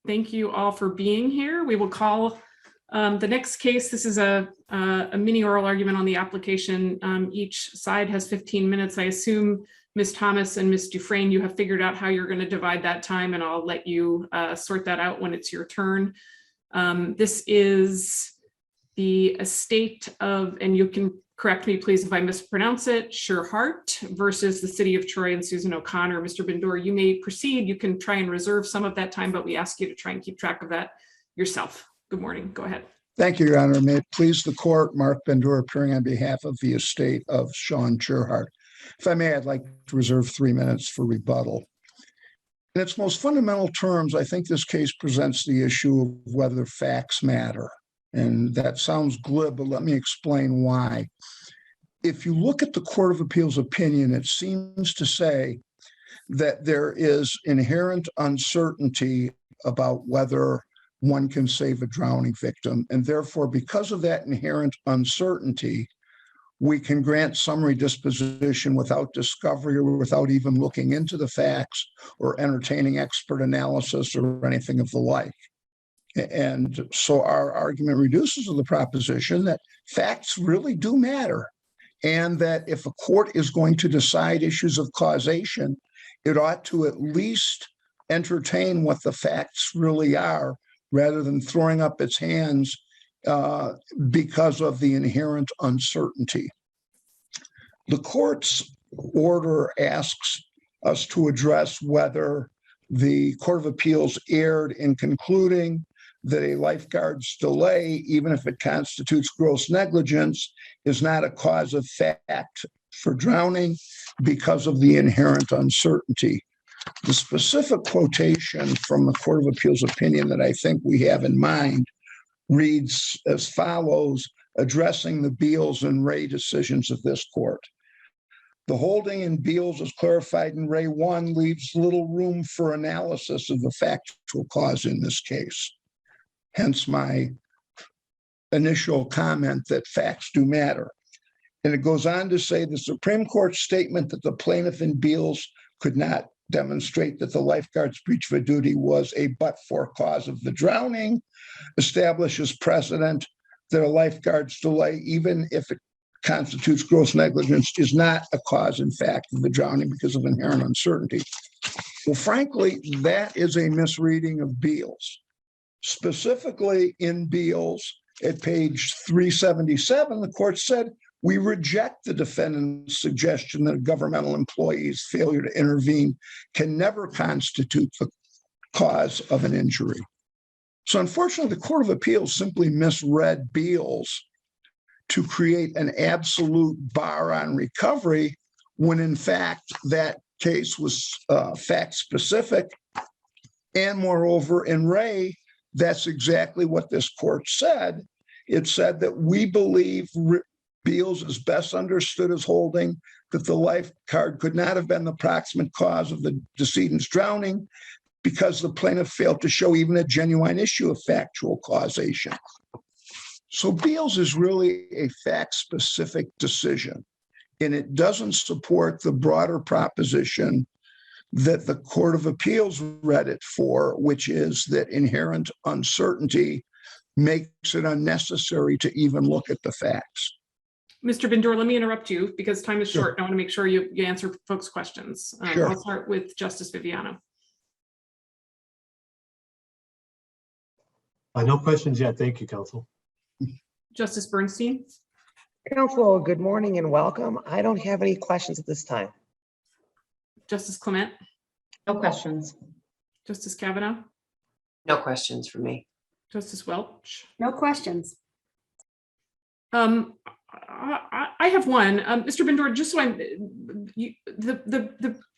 Thank you all for being here. We will call the next case. This is a mini oral argument on the application. Each side has 15 minutes. I assume Ms. Thomas and Ms. Dufrane, you have figured out how you're going to divide that time, and I'll let you sort that out when it's your turn. This is the estate of, and you can correct me please if I mispronounce it, Tschirhart versus the City of Troy and Susan O'Connor. Mr. Bendure, you may proceed. You can try and reserve some of that time, but we ask you to try and keep track of that yourself. Good morning. Go ahead. Thank you, Your Honor. May it please the court, Mark Bendure appearing on behalf of the estate of Sean Tschirhart. If I may, I'd like to reserve 3 minutes for rebuttal. In its most fundamental terms, I think this case presents the issue of whether facts matter. And that sounds glib, but let me explain why. If you look at the Court of Appeals opinion, it seems to say that there is inherent uncertainty about whether one can save a drowning victim. And therefore, because of that inherent uncertainty, we can grant summary disposition without discovery or without even looking into the facts or entertaining expert analysis or anything of the like. And so our argument reduces to the proposition that facts really do matter, and that if a court is going to decide issues of causation, it ought to at least entertain what the facts really are, rather than throwing up its hands because of the inherent uncertainty. The court's order asks us to address whether the Court of Appeals erred in concluding that a lifeguard's delay, even if it constitutes gross negligence, is not a cause of fact for drowning because of the inherent uncertainty. The specific quotation from the Court of Appeals opinion that I think we have in mind reads as follows, addressing the Beals and Ray decisions of this court. The holding in Beals, as clarified in Ray 1, leaves little room for analysis of the factual cause in this case. Hence my initial comment that facts do matter. And it goes on to say the Supreme Court's statement that the plaintiff in Beals could not demonstrate that the lifeguard's breach of a duty was a but-for cause of the drowning establishes precedent that a lifeguard's delay, even if it constitutes gross negligence, is not a cause in fact of the drowning because of inherent uncertainty. Well, frankly, that is a misreading of Beals. Specifically in Beals, at page 377, the court said, we reject the defendant's suggestion that a governmental employee's failure to intervene can never constitute the cause of an injury. So unfortunately, the Court of Appeals simply misread Beals to create an absolute bar on recovery when in fact that case was fact specific. And moreover, in Ray, that's exactly what this court said. It said that we believe Beals is best understood as holding that the lifeguard could not have been the proximate cause of the decedent's drowning because the plaintiff failed to show even a genuine issue of factual causation. So Beals is really a fact-specific decision, and it doesn't support the broader proposition that the Court of Appeals read it for, which is that inherent uncertainty makes it unnecessary to even look at the facts. Mr. Bendure, let me interrupt you because time is short. I want to make sure you answer folks' questions. Sure. I'll start with Justice Viviano. No questions yet. Thank you, counsel. Justice Bernstein. Counsel, good morning and welcome. I don't have any questions at this time. Justice Clement. No questions. Justice Cavanagh. No questions for me. Justice Welch. No questions. I have one, Mr. Bendure. Just so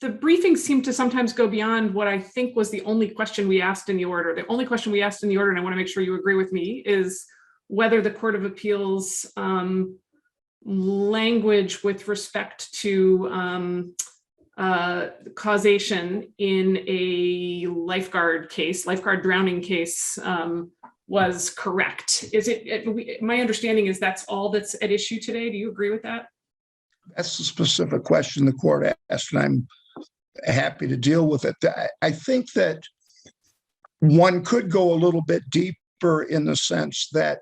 the briefing seemed to sometimes go beyond what I think was the only question we asked in the order. The only question we asked in the order, and I want to make sure you agree with me, is whether the Court of Appeals language with respect to causation in a lifeguard drowning case, was correct. Is it, my understanding is that's all that's at issue today. Do you agree with that? That's the specific question the court asked, and I'm happy to deal with it. I think that one could go a little bit deeper in the sense that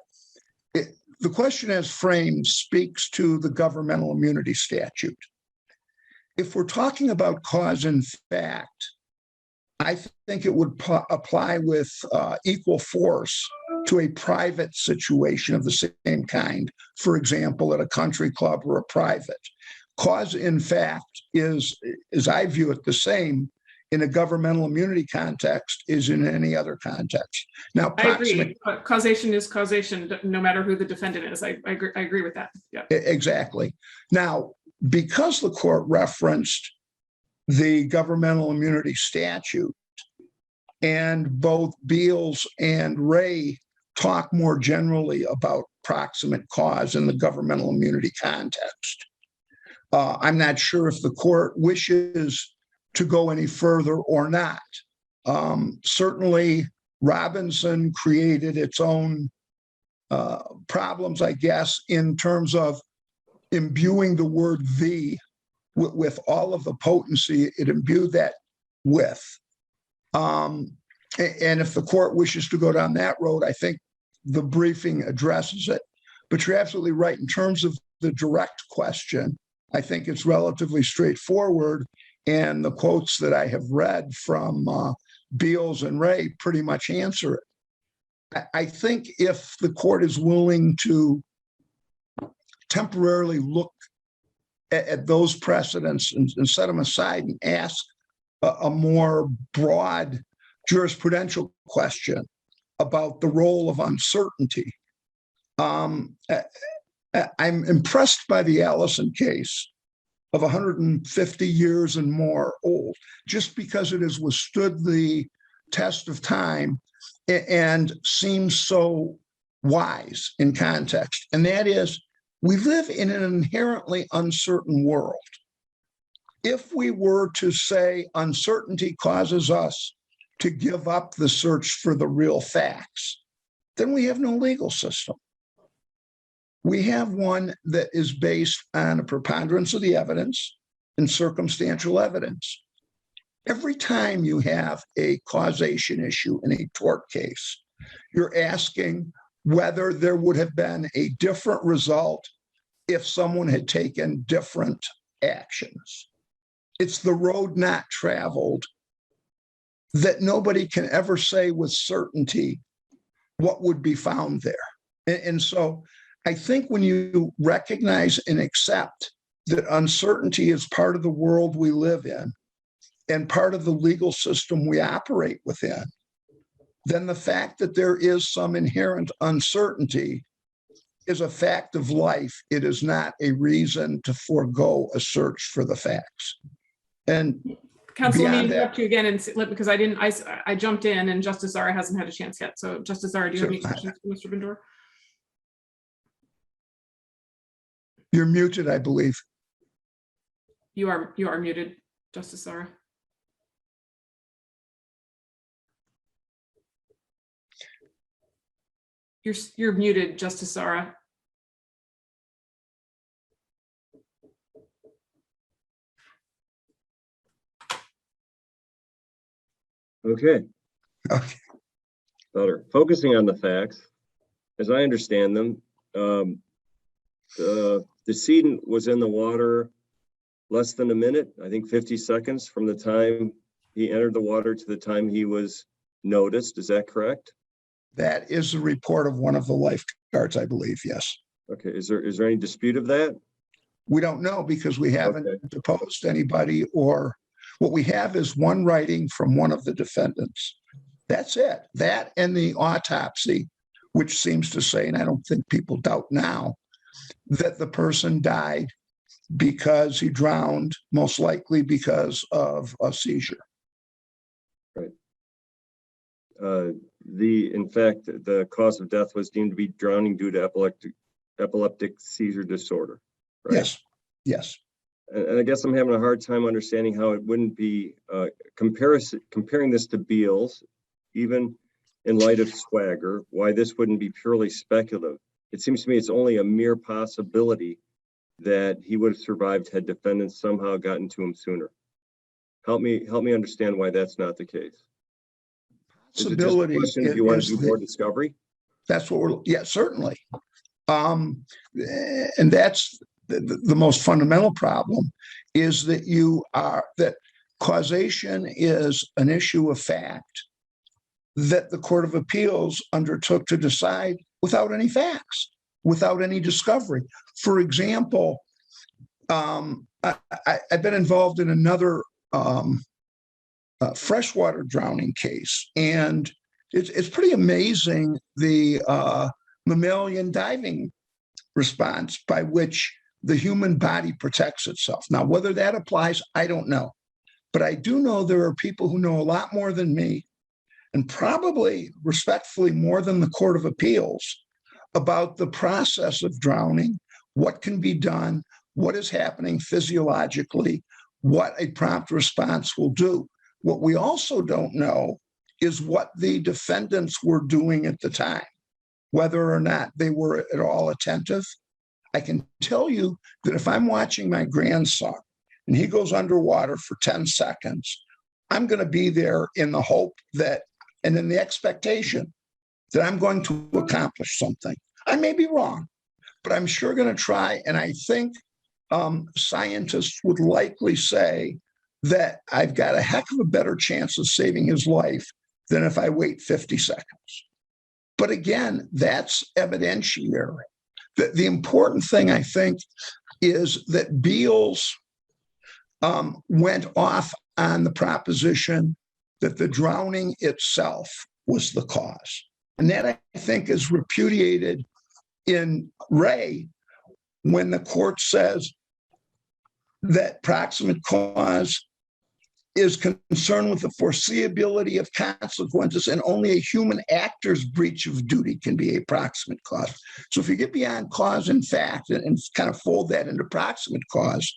the question as framed speaks to the governmental immunity statute. If we're talking about cause and fact, I think it would apply with equal force to a private situation of the same kind, for example, at a country club or a private. Cause in fact is, as I view it, the same in a governmental immunity context is in any other context. Now, I agree. Causation is causation, no matter who the defendant is. I agree with that. Yeah. Exactly. Now, because the court referenced the governmental immunity statute, and both Beals and Ray talk more generally about proximate cause in the governmental immunity context. I'm not sure if the court wishes to go any further or not. Certainly, Robinson created its own problems, I guess, in terms of imbuing the word "the" with all of the potency it imbued that with. And if the court wishes to go down that road, I think the briefing addresses it. But you're absolutely right. In terms of the direct question, I think it's relatively straightforward. And the quotes that I have read from Beals and Ray pretty much answer it. I think if the court is willing to temporarily look at those precedents and set them aside and ask a more broad jurisprudential question about the role of uncertainty. I'm impressed by the Allison case of 150 years and more old, just because it has withstood the test of time and seems so wise in context. And that is, we live in an inherently uncertain world. If we were to say uncertainty causes us to give up the search for the real facts, then we have no legal system. We have one that is based on a preponderance of the evidence and circumstantial evidence. Every time you have a causation issue in a tort case, you're asking whether there would have been a different result if someone had taken different actions. It's the road not traveled that nobody can ever say with certainty what would be found there. And so I think when you recognize and accept that uncertainty is part of the world we live in and part of the legal system we operate within, then the fact that there is some inherent uncertainty is a fact of life. It is not a reason to forego a search for the facts. And Counsel, let me interrupt you again, and because I jumped in, and Justice Zahra hasn't had a chance yet. So, Justice Zahra, do you have any questions for Mr. Bendure? You're muted, I believe. You are muted, Justice Zahra. You're muted, Justice Zahra. Okay. Okay. Better. Focusing on the facts, as I understand them, the decedent was in the water less than a minute, I think 50 seconds from the time he entered the water to the time he was noticed. Is that correct? That is the report of one of the lifeguards, I believe, yes. Okay. Is there any dispute of that? We don't know because we haven't deposed anybody, or what we have is one writing from one of the defendants. That's it. That and the autopsy, which seems to say, and I don't think people doubt now, that the person died because he drowned, most likely because of a seizure. Right. In fact, the cause of death was deemed to be drowning due to epileptic seizure disorder. Right? Yes. Yes. And I guess I'm having a hard time understanding how it wouldn't be comparing this to Beals, even in light of Swagger, why this wouldn't be purely speculative. It seems to me it's only a mere possibility that he would have survived had defendants somehow gotten to him sooner. Help me understand why that's not the case. Is it just a Possibility question if you want to is do more discovery? that's what we're, yeah, certainly. And that's the most fundamental problem is that that causation is an issue of fact that the Court of Appeals undertook to decide without any facts, without any discovery. For example, I've been involved in another freshwater drowning case, and it's pretty amazing the mammalian diving response by which the human body protects itself. Now, whether that applies, I don't know. But I do know there are people who know a lot more than me, and probably respectfully more than the Court of Appeals, about the process of drowning, what can be done, what is happening physiologically, what a prompt response will do. What we also don't know is what the defendants were doing at the time, whether or not they were at all attentive. I can tell you that if I'm watching my grandson and he goes underwater for 10 seconds, I'm going to be there in the hope that, and in the expectation that I'm going to accomplish something. I may be wrong, but I'm sure going to try. And I think scientists would likely say that I've got a heck of a better chance of saving his life than if I wait 50 seconds. But again, that's evidentiary. The important thing, I think, is that Beals went off on the proposition that the drowning itself was the cause. And that, I think, is repudiated in Ray when the court says that proximate cause is concerned with the foreseeability of consequences, and only a human actor's breach of duty can be a proximate cause. So if you get beyond cause and fact and kind of fold that into proximate cause,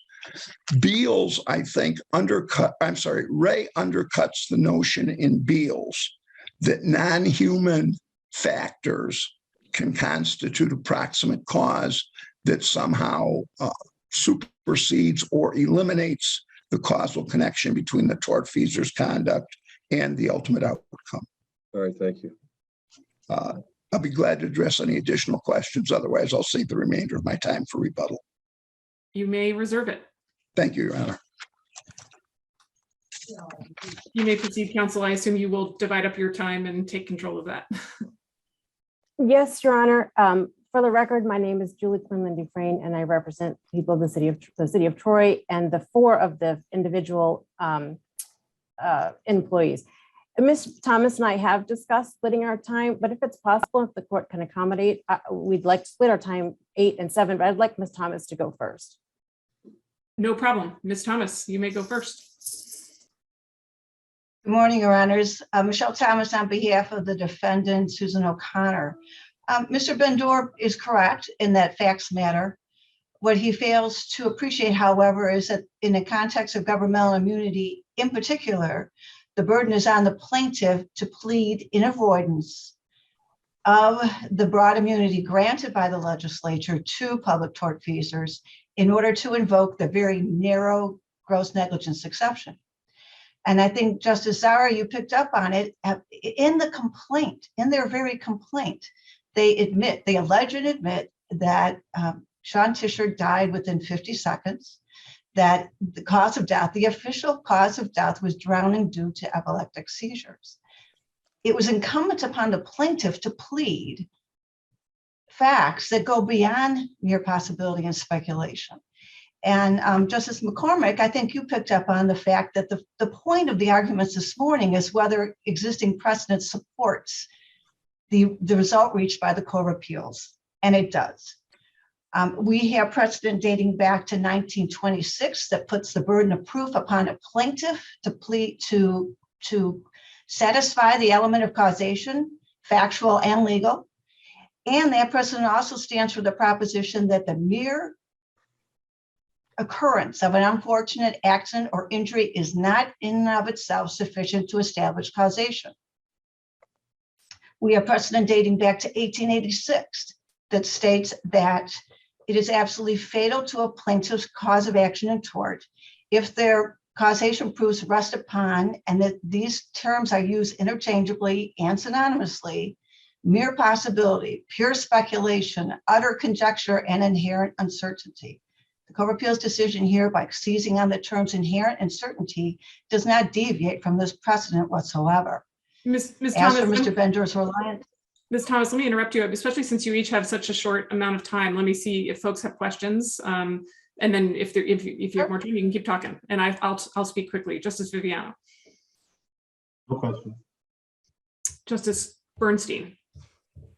Beals, I think, Ray undercuts the notion in Beals that non-human factors can constitute a proximate cause that somehow supersedes or eliminates the causal connection between the tortfeasor's conduct and the ultimate outcome. All right, thank you. I'll be glad to address any additional questions. Otherwise, I'll save the remainder of my time for rebuttal. You may reserve it. Thank you, Your Honor. You may proceed, counsel. I assume you will divide up your time and take control of that. Yes, Your Honor. For the record, my name is Julie Clement Dufrane, and I represent people of the city of Troy and the 4 of the individual employees. Ms. Thomas and I have discussed splitting our time, but if it's possible, if the court can accommodate, we'd like to split our time 8 and 7, but I'd like Ms. Thomas to go first. No problem. Ms. Thomas, you may go first. Good morning, Your Honors. Michelle Thomas on behalf of the defendant, Susan O'Connor. Mr. Bendure is correct in that facts matter. What he fails to appreciate, however, is that in the context of governmental immunity in particular, the burden is on the plaintiff to plead in avoidance of the broad immunity granted by the legislature to public tortfeasors in order to invoke the very narrow gross negligence exception. And I think, Justice Zahra, you picked up on it in the complaint, in their very complaint. They allege and admit that Sean Tschirhart died within 50 seconds, that the cause of death, the official cause of death, was drowning due to epileptic seizures. It was incumbent upon the plaintiff to plead facts that go beyond mere possibility and speculation. And Justice McCormack, I think you picked up on the fact that the point of the arguments this morning is whether existing precedent supports the result reached by the Court of Appeals, and it does. We have precedent dating back to 1926 that puts the burden of proof upon a plaintiff to plead to satisfy the element of causation, factual and legal. And that precedent also stands for the proposition that the mere occurrence of an unfortunate accident or injury is not in and of itself sufficient to establish causation. We have precedent dating back to 1886 that states that it is absolutely fatal to a plaintiff's cause of action in tort if their causation proofs rest upon, and that these terms are used interchangeably and synonymously, mere possibility, pure speculation, utter conjecture, and inherent uncertainty. The Court of Appeals decision here, by seizing on the terms inherent uncertainty, does not deviate from this precedent whatsoever. Ms. As Thomas, for Mr. Bendure's reliance, Ms. Thomas, let me interrupt you, especially since you each have such a short amount of time. Let me see if folks have questions. And then if you have more time, you can keep talking. And I'll speak quickly. Justice Viviano. No question. Justice Bernstein.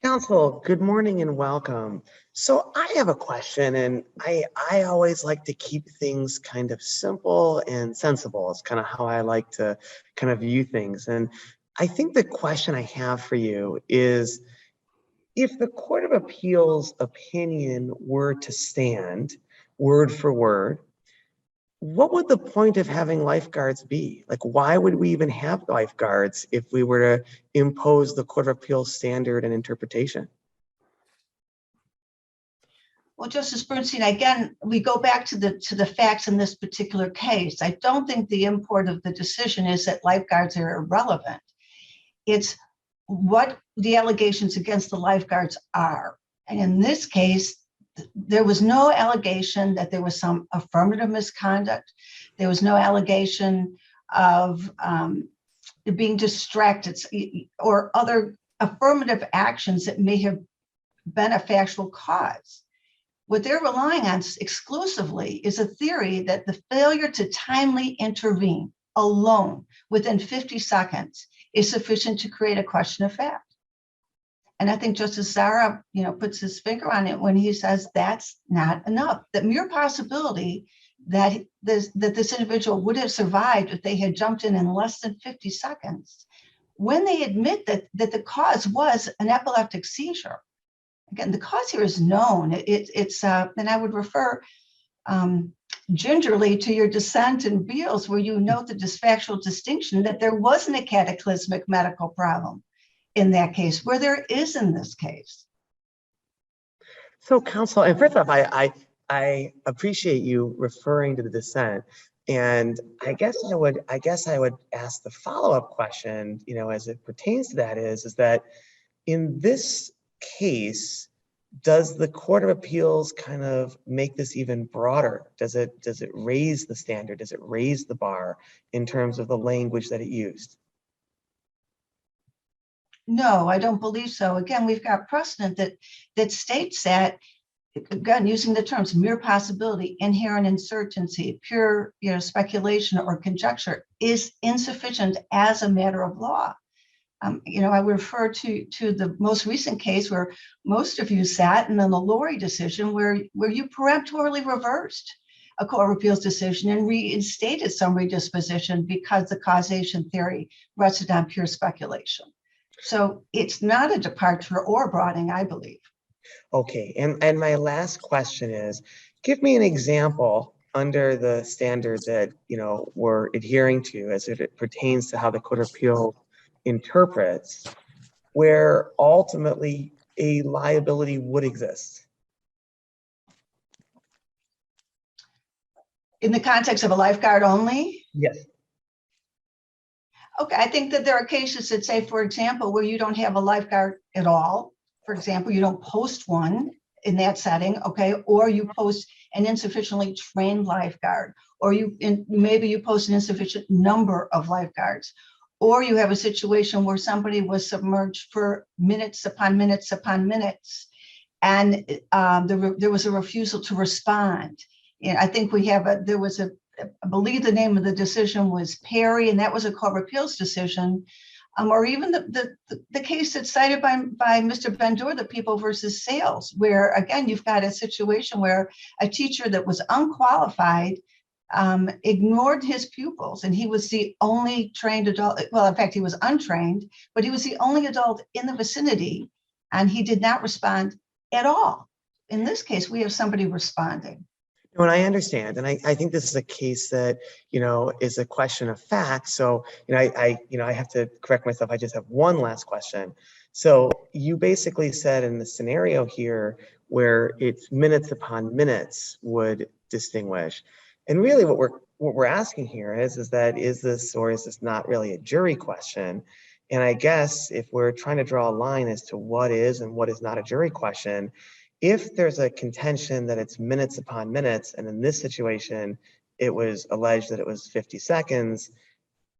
Counsel, good morning and welcome. So I have a question, and I always like to keep things kind of simple and sensible. It's kind of how I like to kind of view things. And I think the question I have for you is, if the Court of Appeals opinion were to stand word for word, what would the point of having lifeguards be? Like, why would we even have lifeguards if we were to impose the Court of Appeals standard and interpretation? well, Justice Bernstein, again, we go back to the facts in this particular case. I don't think the import of the decision is that lifeguards are irrelevant. It's what the allegations against the lifeguards are. And in this case, there was no allegation that there was some affirmative misconduct. There was no allegation of being distracted or other affirmative actions that may have been a factual cause. What they're relying on exclusively is a theory that the failure to timely intervene alone within 50 seconds is sufficient to create a question of fact. And I think Justice Zahra, puts his finger on it when he says that's not enough. The mere possibility that this individual would have survived if they had jumped in less than 50 seconds, when they admit that the cause was an epileptic seizure. Again, the cause here is known. And I would refer gingerly to your dissent in Beals, where you note the factual distinction that there wasn't a cataclysmic medical problem in that case, where there is in this case. So, counsel, and first off, I appreciate you referring to the dissent, and I guess I would ask the follow-up question, as it pertains to that is that in this case, does the Court of Appeals kind of make this even broader? Does it raise the standard? Does it raise the bar in terms of the language that it used? No, I don't believe so. Again, we've got precedent that states that, again, using the terms mere possibility, inherent uncertainty, pure speculation or conjecture is insufficient as a matter of law. I would refer to the most recent case where most of you sat, and then the Lori decision where you peremptorily reversed a Court of Appeals decision and reinstated summary disposition because the causation theory rested on pure speculation. So it's not a departure or broadening, I believe. Okay, and my last question is, give me an example under the standard that we're adhering to as it pertains to how the Court of Appeals interprets, where ultimately a liability would exist. In the context of a lifeguard only? Yes. Okay, I think that there are cases that say, for example, where you don't have a lifeguard at all. For example, you don't post one in that setting, okay, or you post an insufficiently trained lifeguard, or maybe you post an insufficient number of lifeguards, or you have a situation where somebody was submerged for minutes upon minutes upon minutes, and there was a refusal to respond. And I think I believe the name of the decision was Perry, and that was a Court of Appeals decision, or even the case that's cited by Mr. Bendure, the People versus Sales, where again you've got a situation where a teacher that was unqualified ignored his pupils, and he was the only trained adult. Well, in fact, he was untrained, but he was the only adult in the vicinity, and he did not respond at all. In this case, we have somebody responding. And I understand, and I think this is a case that is a question of fact. So I have to correct myself. I just have one last question. So you basically said in the scenario here where it's minutes upon minutes would distinguish. And really what we're asking here is this or is this not really a jury question? And I guess if we're trying to draw a line as to what is and what is not a jury question, if there's a contention that it's minutes upon minutes, and in this situation, it was alleged that it was 50 seconds,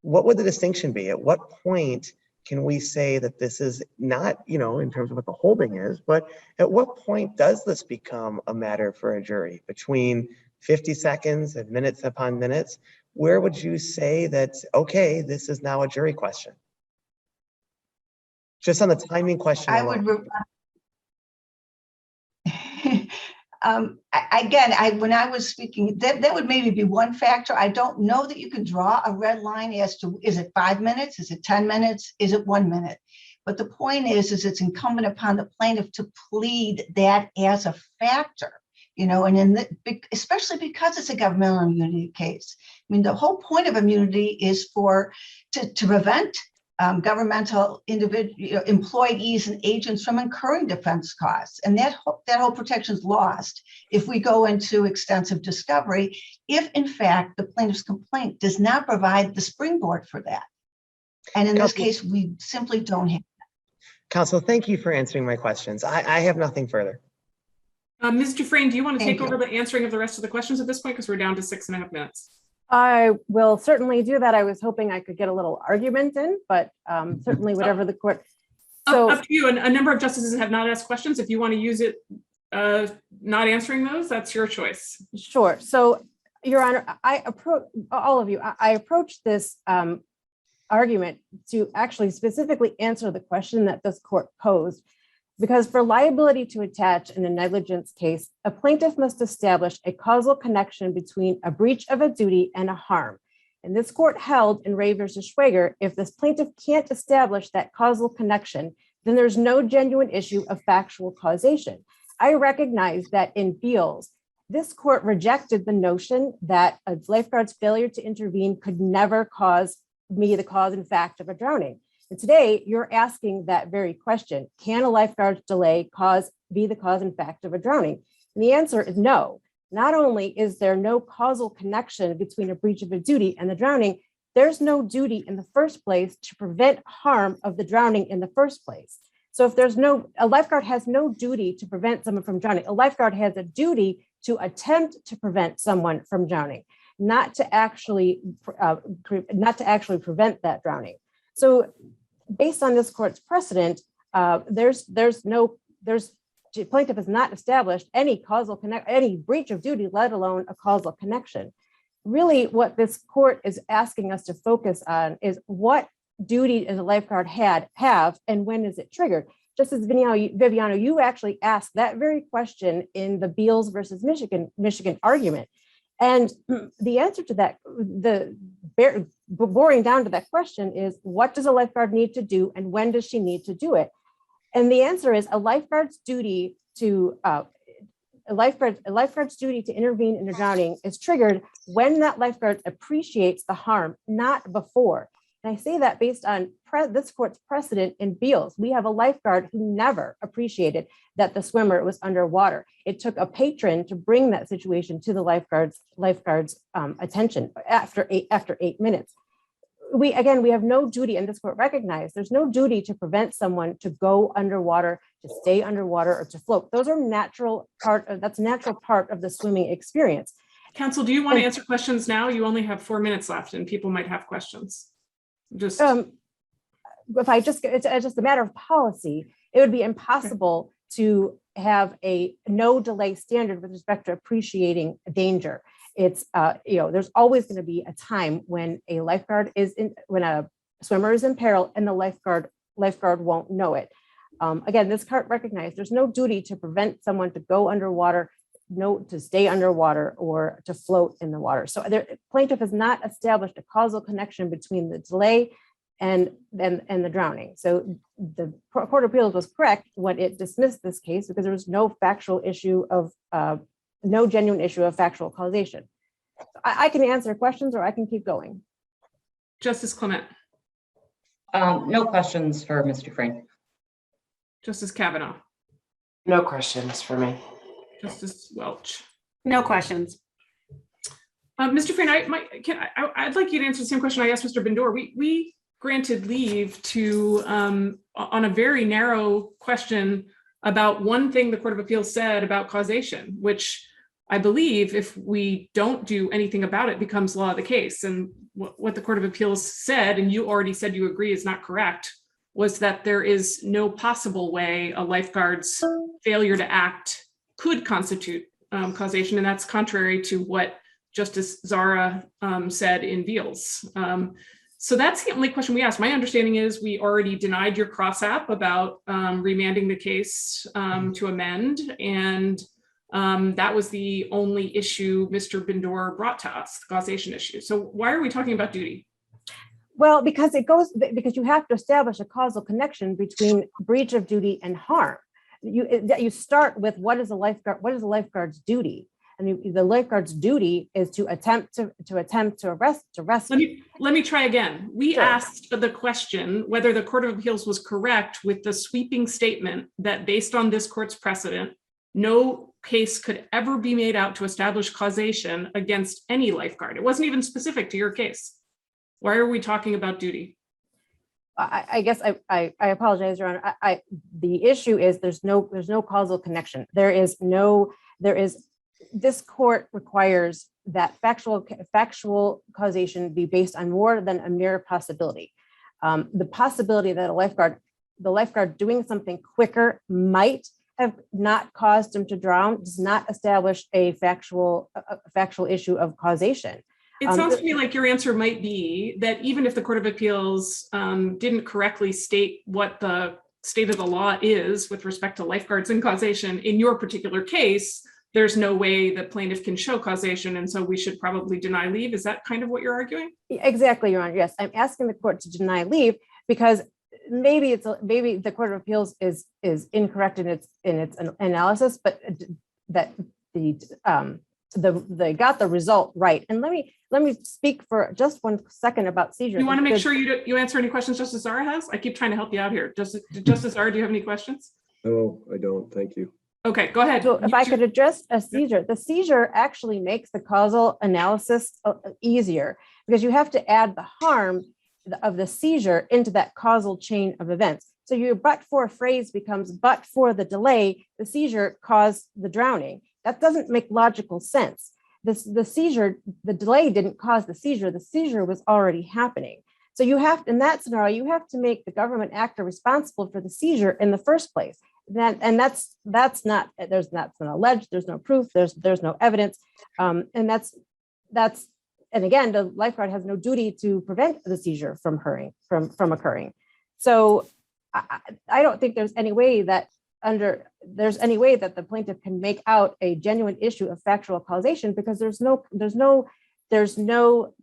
what would the distinction be? At what point can we say that this is not, in terms of what the holding is, but at what point does this become a matter for a jury? Between 50 seconds and minutes upon minutes, where would you say that, okay, this is now a jury question? Just on the timing question I alone. would, when I was speaking, that would maybe be one factor. I don't know that you could draw a red line as to, is it 5 minutes? Is it 10 minutes? Is it 1 minute? But the point is it's incumbent upon the plaintiff to plead that as a factor, and especially because it's a governmental immunity case. I mean, the whole point of immunity is to prevent governmental employees and agents from incurring defense costs. And that whole protection is lost if we go into extensive discovery, if in fact the plaintiff's complaint does not provide the springboard for that. And in this case, we simply don't have that. Counsel, thank you for answering my questions. I have nothing further. Ms. Dufrane, do you want to Thank take over the answering of the rest of the questions at this point? Because we're down to 6.5 minutes. I will certainly do that. I was hoping I could get a little argument in, but certainly whatever the court. So Up to you. A number of justices have not asked questions. If you want to use it, not answering those, that's your choice. sure. So, Your Honor, I approached this argument to actually specifically answer the question that this court posed. Because for liability to attach in a negligence case, a plaintiff must establish a causal connection between a breach of a duty and a harm. And this court held in Ray versus Schwager, if this plaintiff can't establish that causal connection, then there's no genuine issue of factual causation. I recognize that in Beals, this court rejected the notion that a lifeguard's failure to intervene could never be the cause and fact of a drowning. And today, you're asking that very question. Can a lifeguard's delay be the cause and fact of a drowning? And the answer is no. Not only is there no causal connection between a breach of a duty and the drowning, there's no duty in the first place to prevent harm of the drowning in the first place. So if a lifeguard has no duty to prevent someone from drowning, a lifeguard has a duty to attempt to prevent someone from drowning, not to actually prevent that drowning. So based on this court's precedent, plaintiff has not established any any breach of duty, let alone a causal connection. Really, what this court is asking us to focus on is what duty does a lifeguard have and when is it triggered? Just as Viviano, you actually asked that very question in the Beals versus Michigan argument. And the answer to that, boring down to that question is, what does a lifeguard need to do and when does she need to do it? And the answer is a lifeguard's duty to intervene in a drowning is triggered when that lifeguard appreciates the harm, not before. And I say that based on this court's precedent in Beals. We have a lifeguard who never appreciated that the swimmer was underwater. It took a patron to bring that situation to the lifeguard's attention after 8 minutes. We have no duty, and this court recognized there's no duty to prevent someone to go underwater, to stay underwater, or to float. Those are natural part of the swimming experience. Counsel, do you want to answer questions now? You only have 4 minutes left and people might have questions. It's just a matter of policy. It would be impossible to have a no delay standard with respect to appreciating danger. It's there's always going to be a time when when a swimmer is in peril and the lifeguard won't know it. Again, this court recognized there's no duty to prevent someone to go underwater, to stay underwater, or to float in the water. So the plaintiff has not established a causal connection between the delay and the drowning. So the Court of Appeals was correct when it dismissed this case because there was no genuine issue of factual causation. I can answer questions or I can keep going. Justice Clement. No questions for Ms. Dufrane. Justice Cavanagh. No questions for me. Justice Welch. No questions. Mr. Frayne, I'd like you to answer the same question I asked Mr. Bendure. We granted leave to, on a very narrow question about one thing the Court of Appeals said about causation, which I believe if we don't do anything about it becomes law of the case. And what the Court of Appeals said, and you already said you agree is not correct, was that there is no possible way a lifeguard's failure to act could constitute causation. And that's contrary to what Justice Zahra said in Beals. So that's the only question we asked. My understanding is we already denied your cross app about remanding the case to amend. And that was the only issue Mr. Bendure brought to us, the causation issue. So why are we talking about duty? Well, because you have to establish a causal connection between breach of duty and harm. You start with what is a lifeguard's duty? And the lifeguard's duty is to attempt to rescue. Let me try again. We Sure. asked the question whether the Court of Appeals was correct with the sweeping statement that based on this court's precedent, no case could ever be made out to establish causation against any lifeguard. It wasn't even specific to your case. Why are we talking about duty? I guess I apologize, Your Honor. The issue is there's no causal connection. This court requires that factual causation be based on more than a mere possibility. The possibility that the lifeguard doing something quicker might have not caused him to drown does not establish a factual issue of causation. It sounds to me like your answer might be that even if the Court of Appeals didn't correctly state what the state of the law is with respect to lifeguards and causation, in your particular case, there's no way the plaintiff can show causation, and so we should probably deny leave. Is that kind of what you're arguing? Exactly, Your Honor. Yes, I'm asking the court to deny leave because maybe the Court of Appeals is incorrect in its analysis, but that they got the result right. And let me speak for just 1 second about seizure. You want to make sure you answer any questions Justice Zahra has? I keep trying to help you out here. Justice Zahra, do you have any questions? No, I don't. Thank you. Okay, go ahead. So if I could address a seizure, the seizure actually makes the causal analysis easier because you have to add the harm of the seizure into that causal chain of events. So your but for phrase becomes but for the delay, the seizure caused the drowning. That doesn't make logical sense. The delay didn't cause the seizure was already happening. So you have, in that scenario, you have to make the government actor responsible for the seizure in the first place. That's not alleged. There's no proof. There's no evidence, and again, the lifeguard has no duty to prevent the seizure from occurring. So I don't think there's any way that the plaintiff can make out a genuine issue of factual causation because there's no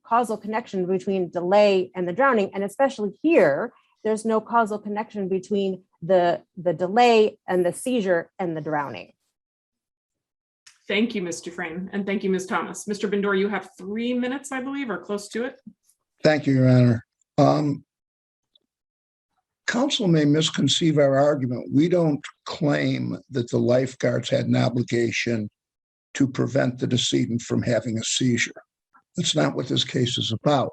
causal connection between delay and the drowning, and especially here, there's no causal connection between the delay and the seizure and the drowning. Thank you, Ms. Dufrane, and thank you, Ms. Thomas. Mr. Bendure, you have 3 minutes, I believe, or close to it. Thank you, Your Honor. Counsel may misconceive our argument. We don't claim that the lifeguards had an obligation to prevent the decedent from having a seizure. That's not what this case is about.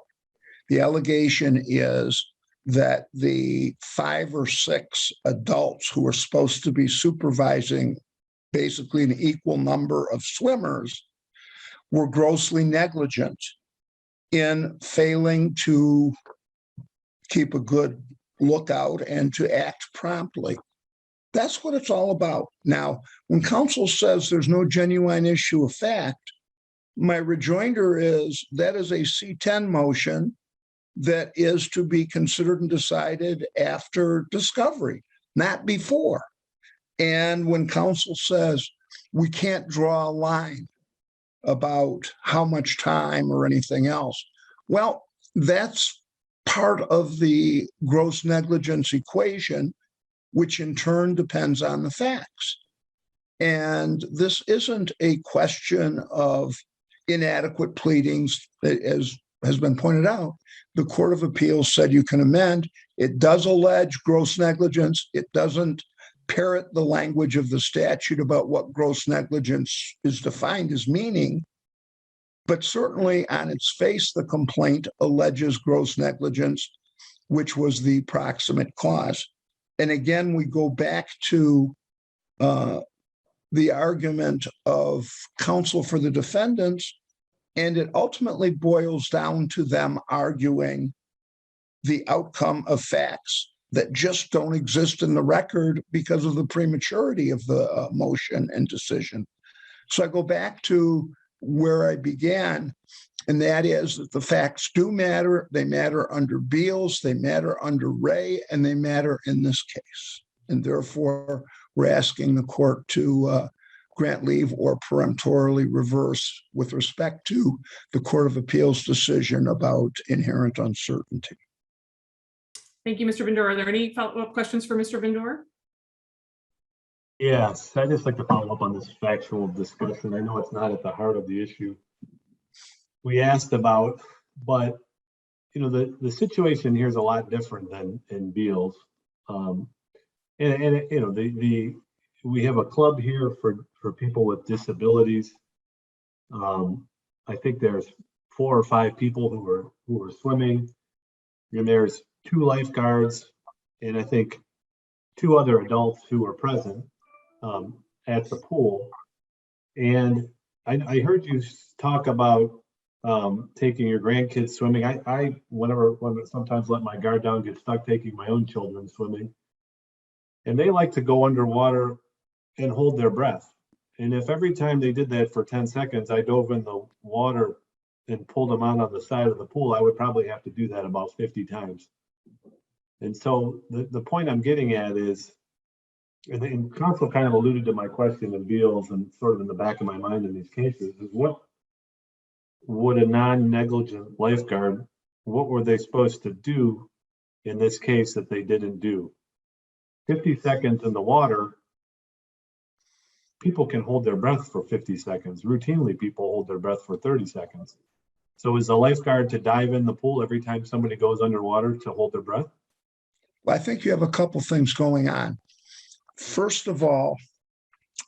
The allegation is that the 5 or 6 adults who were supposed to be supervising basically an equal number of swimmers were grossly negligent in failing to keep a good lookout and to act promptly. That's what it's all about. Now, when counsel says there's no genuine issue of fact, my rejoinder is that is a C10 motion that is to be considered and decided after discovery, not before. And when counsel says we can't draw a line about how much time or anything else, well, that's part of the gross negligence equation, which in turn depends on the facts. And this isn't a question of inadequate pleadings, as has been pointed out. The Court of Appeals said you can amend. It does allege gross negligence. It doesn't parrot the language of the statute about what gross negligence is defined as meaning. But certainly on its face, the complaint alleges gross negligence, which was the proximate cause. And again, we go back to the argument of counsel for the defendants, and it ultimately boils down to them arguing the outcome of facts that just don't exist in the record because of the prematurity of the motion and decision. So I go back to where I began, and that is that the facts do matter. They matter under Beals, they matter under Ray, and they matter in this case. And therefore, we're asking the court to grant leave or peremptorily reverse with respect to the Court of Appeals decision about inherent uncertainty. Thank you, Mr. Bendure. Are there any follow-up questions for Mr. Bendure? Yes, I'd just like to follow up on this factual discussion. I know it's not at the heart of the issue we asked about, but you know, the situation here is a lot different than in Beals. And you know, we have a club here for people with disabilities. I think there's 4 or 5 people who are swimming, and there's 2 lifeguards, and I think 2 other adults who are present at the pool. And I heard you talk about taking your grandkids swimming. I sometimes let my guard down, get stuck taking my own children swimming. And they like to go underwater and hold their breath. And if every time they did that for 10 seconds, I dove in the water and pulled them out on the side of the pool, I would probably have to do that about 50 times. And so the point I'm getting at is, and counsel kind of alluded to my question in Beals and sort of in the back of my mind in these cases, is what would a non-negligent lifeguard, what were they supposed to do in this case that they didn't do? 50 seconds in the water, people can hold their breath for 50 seconds. Routinely, people hold their breath for 30 seconds. So is the lifeguard to dive in the pool every time somebody goes underwater to hold their breath? Well, I think you have a couple things going on. First of all,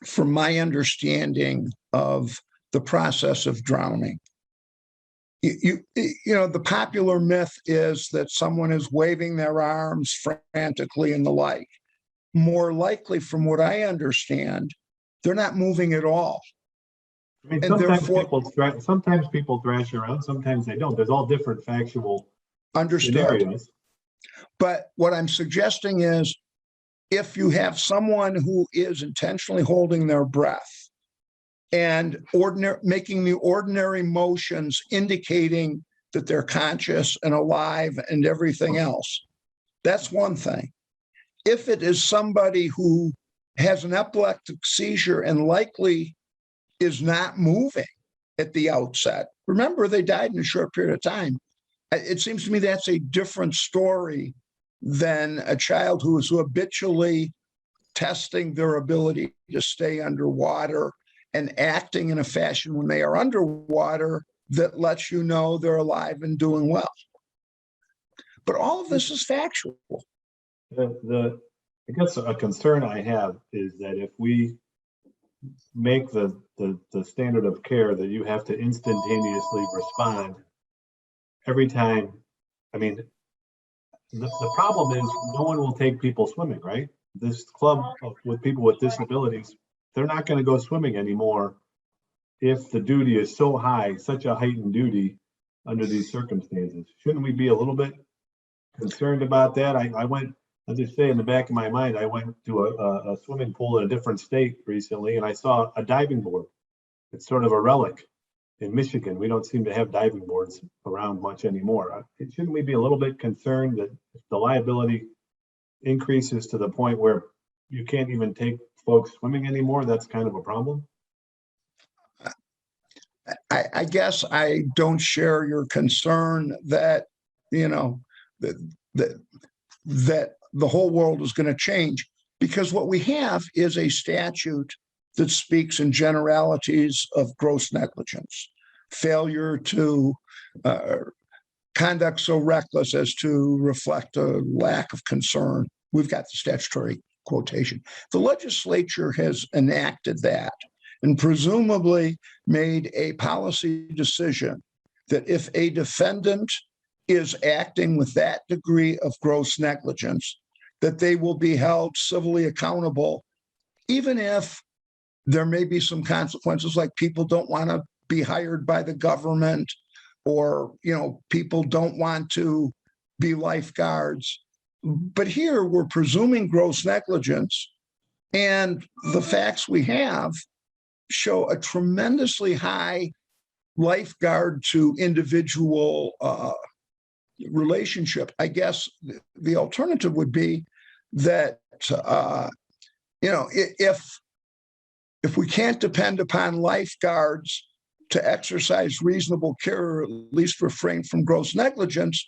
from my understanding of the process of drowning, you know, the popular myth is that someone is waving their arms frantically and the like. More likely, from what I understand, they're not moving at all. I mean, And sometimes people thrash around, sometimes they don't. There's all different factual scenarios. But what I'm suggesting is, if you have someone who is intentionally holding their breath and making the ordinary motions indicating that they're conscious and alive and everything else, that's one thing. If it is somebody who has an epileptic seizure and likely is not moving at the outset, remember they died in a short period of time. It seems to me that's a different story than a child who is habitually testing their ability to stay underwater and acting in a fashion when they are underwater that lets you know they're alive and doing well. But all of this is factual. I guess a concern I have is that if we make the standard of care that you have to instantaneously respond every time, I mean, the problem is no one will take people swimming, right? This club with people with disabilities, they're not going to go swimming anymore if the duty is so high, such a heightened duty under these circumstances. Shouldn't we be a little bit concerned about that? I'll just say in the back of my mind, I went to a swimming pool in a different state recently, and I saw a diving board. It's sort of a relic. In Michigan, we don't seem to have diving boards around much anymore. Shouldn't we be a little bit concerned that if the liability increases to the point where you can't even take folks swimming anymore, that's kind of a problem? I guess I don't share your concern that, you know, that the whole world is going to change, because what we have is a statute that speaks in generalities of gross negligence, failure to conduct so reckless as to reflect a lack of concern. We've got the statutory quotation. The legislature has enacted that. and presumably made a policy decision that if a defendant is acting with that degree of gross negligence, that they will be held civilly accountable, even if there may be some consequences, like people don't want to be hired by the government, or, people don't want to be lifeguards. But here we're presuming gross negligence, and the facts we have show a tremendously high lifeguard to individual relationship. I guess the alternative would be that, if we can't depend upon lifeguards to exercise reasonable care, or at least refrain from gross negligence,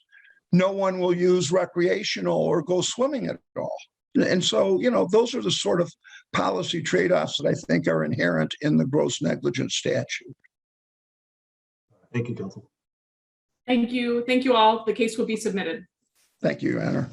no one will use recreational or go swimming at all. And so, those are the sort of policy trade-offs that I think are inherent in the gross negligence statute. Thank you, counsel. Thank you. Thank you all. The case will be submitted. Thank you, Your Honor.